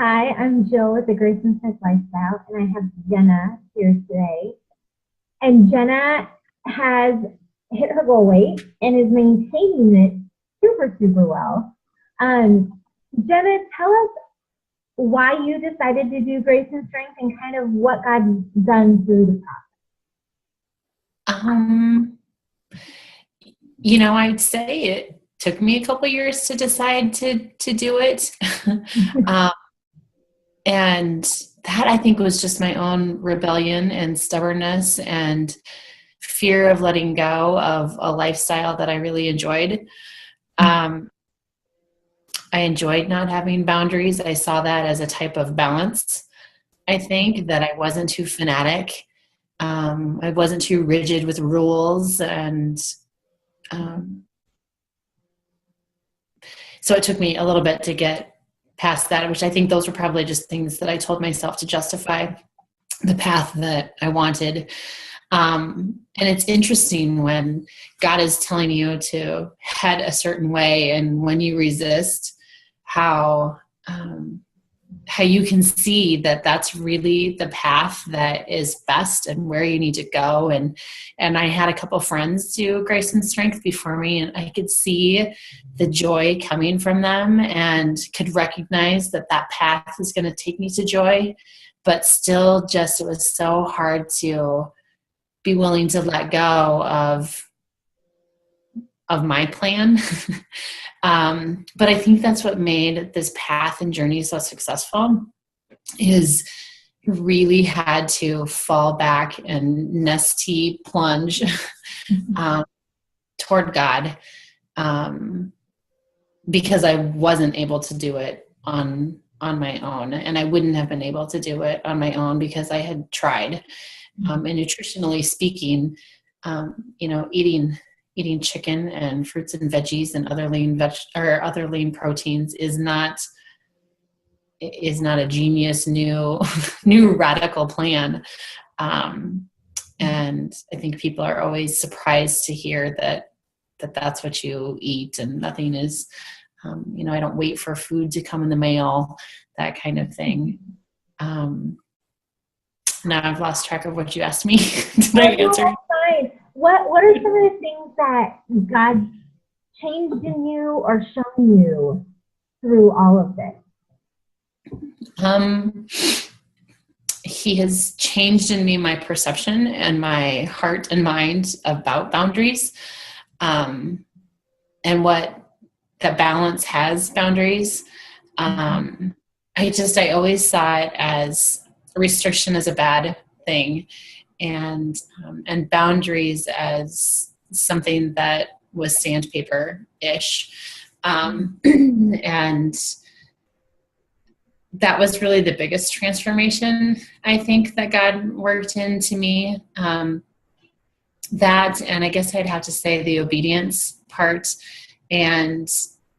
Hi, I'm Jill with the Grace and Strength Lifestyle, and I have Jenna here today. And Jenna has hit her goal weight and is maintaining it super, super well. Jenna, tell us why you decided to do Grace and Strength and kind of what God's done through the Um, I'd say it took me a couple years to decide to do it. process. um, and that I think was just my own rebellion and stubbornness and fear of letting go of a lifestyle that I really enjoyed. Um, I enjoyed not having boundaries. I saw that as a type of balance. I think that I wasn't too fanatic. I wasn't too rigid with rules, and um, so it took me a little bit to get past that, which I think those were probably just things that I told myself to justify the path that I wanted. And it's interesting when God is telling you to head a certain way, and when you resist, how how you can see that that's really the path that is best and where you need to go. And I had a couple friends do Grace and Strength before me, and I could see the joy coming from them and could recognize that that path is going to take me to joy, but still just it was so hard to be willing to let go of my plan. But I think that's what made this path and journey so successful, is really had to fall back and nesty plunge um, toward God, because I wasn't able to do it on my own, and I wouldn't have been able to do it on my own because I had tried. And nutritionally speaking, eating chicken and fruits and veggies and other lean proteins is not a genius new new radical plan. And I think people are always surprised to hear that that's what you eat, and nothing is I don't wait for food to come in the mail, that kind of thing. Now I've lost track of what you asked me. Did I Oh, no, answer? that's fine. What are some of the things that God changed in you or shown you through all of this? Um, he has changed in me my perception and my heart and mind about boundaries, and what that balance has boundaries. I always saw it as restriction as a bad thing, and boundaries as something that was sandpaper-ish. And that was really the biggest transformation, I think, that God worked into me. That, and I guess I'd have to say the obedience part and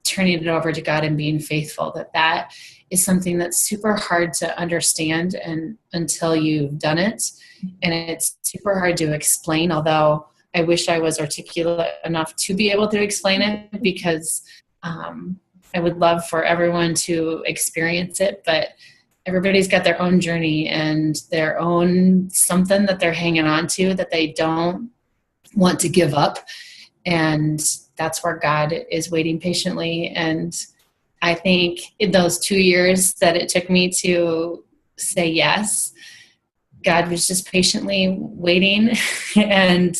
turning it over to God and being faithful, that is something that's super hard to understand and until you've done it. And it's super hard to explain, although I wish I was articulate enough to be able to explain it, because I would love for everyone to experience it, but everybody's got their own journey and their own something that they're hanging on to that they don't want to give up. And that's where God is waiting patiently. And I think in those 2 years that it took me to say yes, God was just patiently waiting and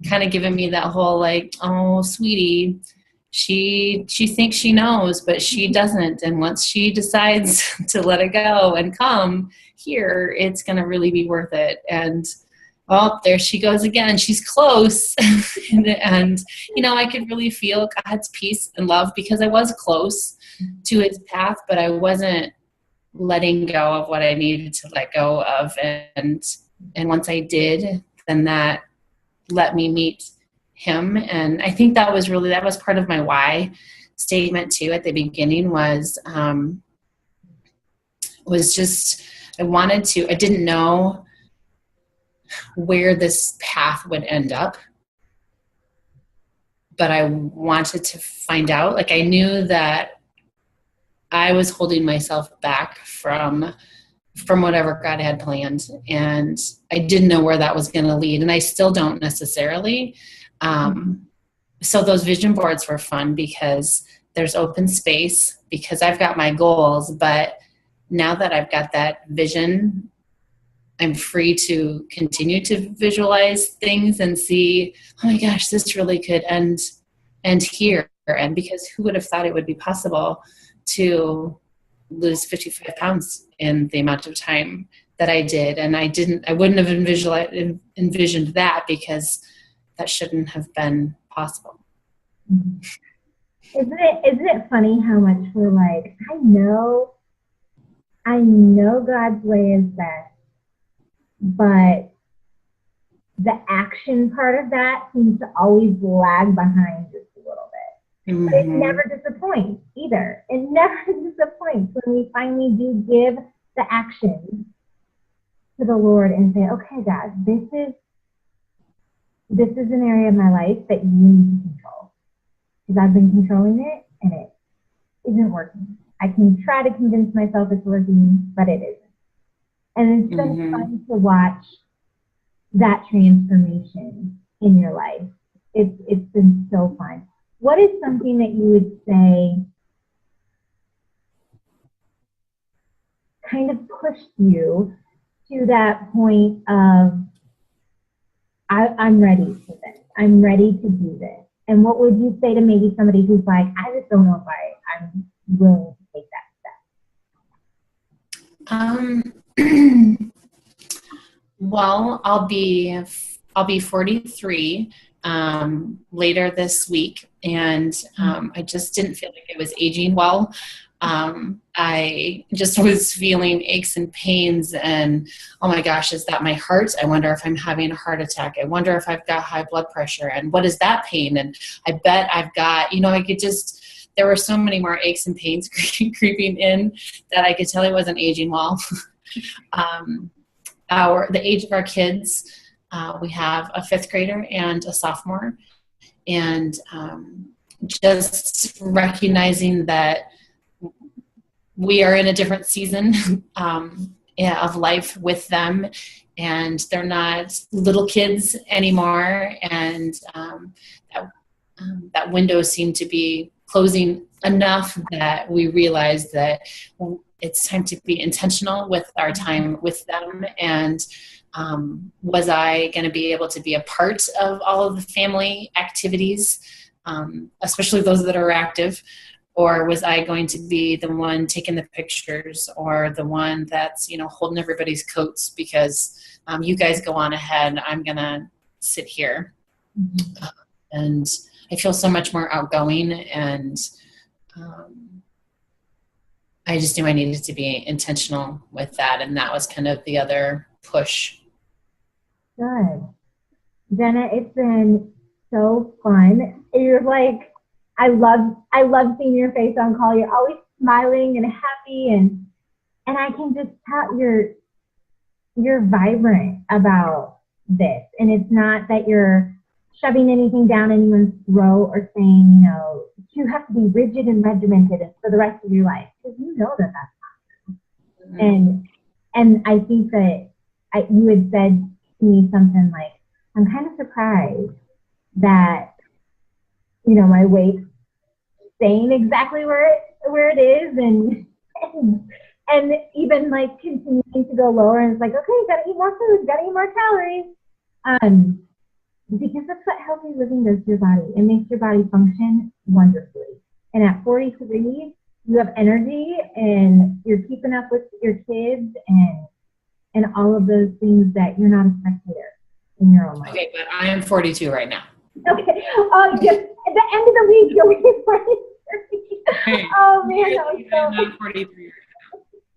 kind of giving me that whole like, oh, sweetie, she thinks she knows, but she doesn't. And once she decides to let it go and come here, it's going to really be worth it. And oh, there she goes again. She's close. and I could really feel God's peace and love because I was close to his path, but I wasn't letting go of what I needed to let go of. And once I did, then that let me meet him. And I think that was part of my why statement too at the beginning, was just, I didn't know where this path would end up, but I wanted to find out. Like, I knew that I was holding myself back from whatever God had planned. And I didn't know where that was going to lead. And I still don't necessarily. So those vision boards were fun because there's open space, because I've got my goals, but now that I've got that vision, I'm free to continue to visualize things and see, oh my gosh, this really could end here. And because who would have thought it would be possible to lose 55 pounds in the amount of time that I did? And I wouldn't have envisioned that, because that shouldn't have been possible. Isn't it funny how much we're like, I know God's way is best, but the action part of that seems to always lag behind just a little bit. But it never disappoints either. It never disappoints when we finally do give the action to the Lord and say, okay, God, this is an area of my life that you need to control. Because I've been controlling it and it isn't working. I can try to convince myself it's working, but it isn't. And it's been fun to watch that transformation in your life. It's been so fun. What is something that you would say kind of pushed you to that point of, I'm ready for this. I'm ready to do this. And what would you say to maybe somebody who's like, I just don't know if I'm willing to take that step? Well, I'll be 43 later this week, and I just didn't feel like I was aging well. I just was feeling aches and pains, and oh my gosh, is that my heart? I wonder if I'm having a heart attack. I wonder if I've got high blood pressure, and what is that pain? And I bet I've got, there were so many more aches and pains creeping in that I could tell I wasn't aging well. The age of our kids, we have a 5th grader and a sophomore, and just recognizing that we are in a different season of life with them, and they're not little kids anymore, and that window seemed to be closing enough that we realized that it's time to be intentional with our time with them. And was I going to be able to be a part of all of the family activities, especially those that are active? Or was I going to be the one taking the pictures, or the one that's, holding everybody's coats because you guys go on ahead, I'm going to sit here. And I feel so much more outgoing, and I just knew I needed to be intentional with that. And that was kind of the other push. Good. Jenna, it's been so fun. You're like, I love seeing your face on call. You're always smiling and happy, and I can just tell you're vibrant about this. And it's not that you're shoving anything down anyone's throat or saying, you have to be rigid and regimented for the rest of your life, because you know that that's not true. And I think that you had said to me something like, I'm kind of surprised that my weight's staying exactly where it is, and even like continuing to go lower. And it's like, okay, you gotta eat more food, gotta eat more calories, because that's what healthy living does to your body. It makes your body function wonderfully. And at 43, you have energy, and you're keeping up with your kids, and all of those things that you're not a spectator in your own life. Okay, but I am 42 right now. Okay. Oh, just at the end of the week, you'll be 43. Oh man, I'm 43 right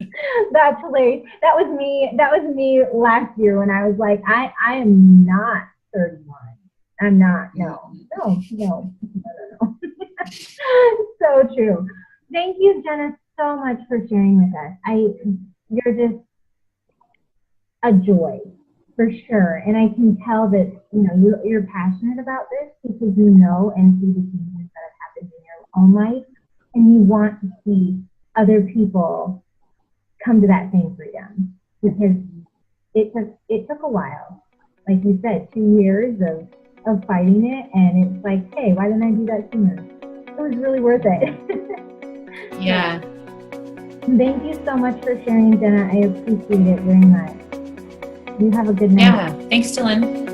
now. That's hilarious. That was me last year when I was like, I am not 31. I'm not. No. So true. Thank you, Jenna, so much for sharing with us. You're just a joy, for sure. And I can tell that, you're passionate about this because you know and see the changes that have happened in your own life, and you want to see other people come to that same freedom, because it took a while. Like you said, 2 years of fighting it, and it's like, hey, why didn't I do that sooner? It was really worth it. Yeah. Thank you so much for sharing, Jenna. I appreciate it very much. You have a good night. Yeah. Thanks, Dylan.